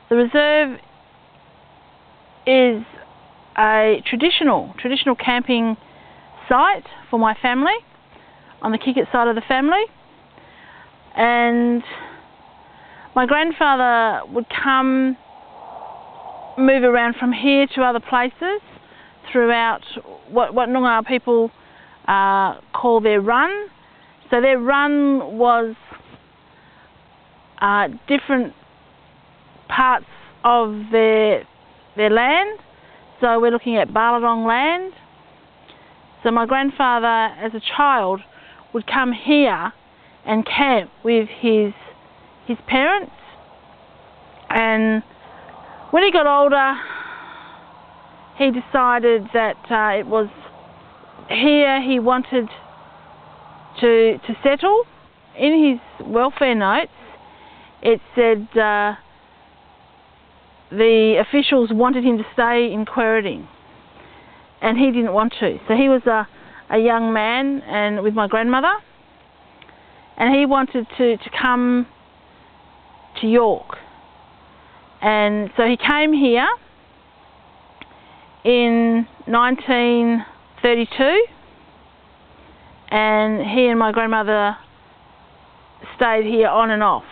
The reserve is a traditional camping site for my family, on the Kickett side of the family. And my grandfather would move around from here to other places throughout what Noongar people call their run. So their run was different parts of their land. So we're looking at Ballardong land. So my grandfather, as a child, would come here and camp with his parents. And when he got older, he decided that it was here he wanted to settle. In his welfare notes, it said the officials wanted him to stay in Querrading, and he didn't want to. So he was a young man and with my grandmother, and he wanted to come to York. And so he came here in 1932, and he and my grandmother stayed here on and off.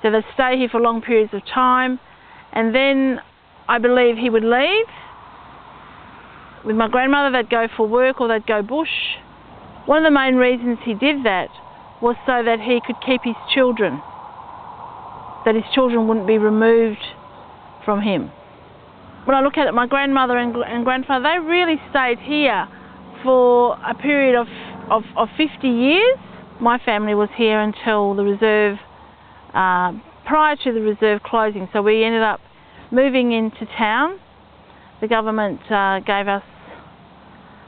So they'd stay here for long periods of time, and then I believe he would leave. With my grandmother, they'd go for work or they'd go bush. One of the main reasons he did that was so that he could keep his children, that his children wouldn't be removed from him. When I look at it, my grandmother and grandfather, they really stayed here for a period of 50 years. My family was here until the reserve, prior to the reserve closing, so we ended up moving into town. The government gave us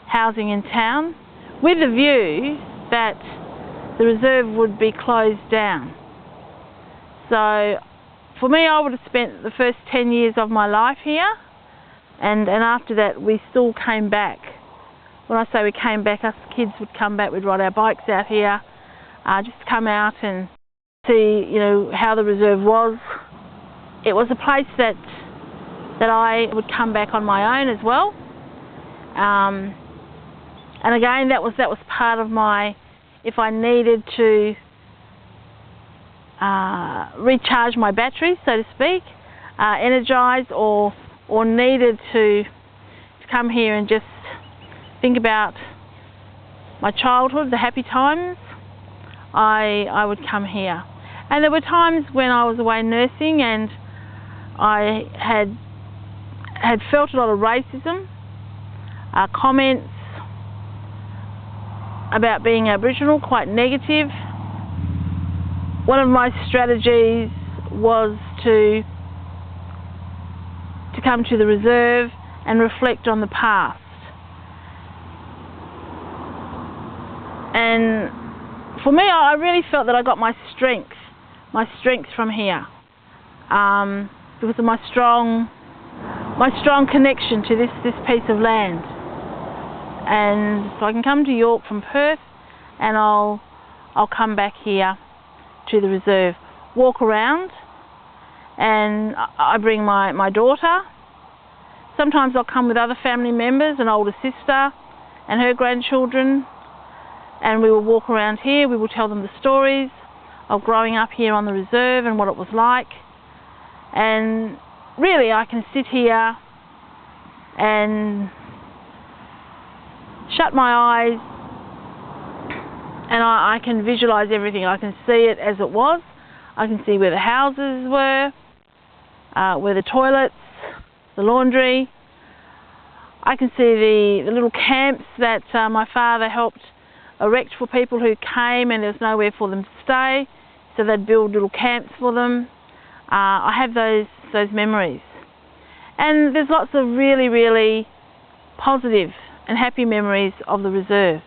housing in town with the view that the reserve would be closed down. So for me, I would have spent the first 10 years of my life here, and after that we still came back. When I say we came back, us kids would come back, we'd ride our bikes out here, just come out and see, you know, how the reserve was. It was a place that I would come back on my own as well. And again, that was part of my, if I needed to recharge my batteries, so to speak, energise or needed to come here and just think about my childhood, the happy times, I would come here. And there were times when I was away nursing and I had felt a lot of racism, comments about being Aboriginal, quite negative. One of my strategies was to come to the reserve and reflect on the past. And for me, I really felt that I got my strength from here, because of my strong connection to this piece of land. And so I can come to York from Perth, and I'll come back here to the reserve, walk around, and I bring my daughter. Sometimes I'll come with other family members, an older sister and her grandchildren, and we will walk around here. We will tell them the stories of growing up here on the reserve and what it was like. And really, I can sit here and shut my eyes and I can visualise everything. I can see it as it was. I can see where the houses were, where the toilets, the laundry. I can see the little camps that my father helped erect for people who came and there was nowhere for them to stay, so they'd build little camps for them. I have those memories. And there's lots of really, really positive and happy memories of the reserve.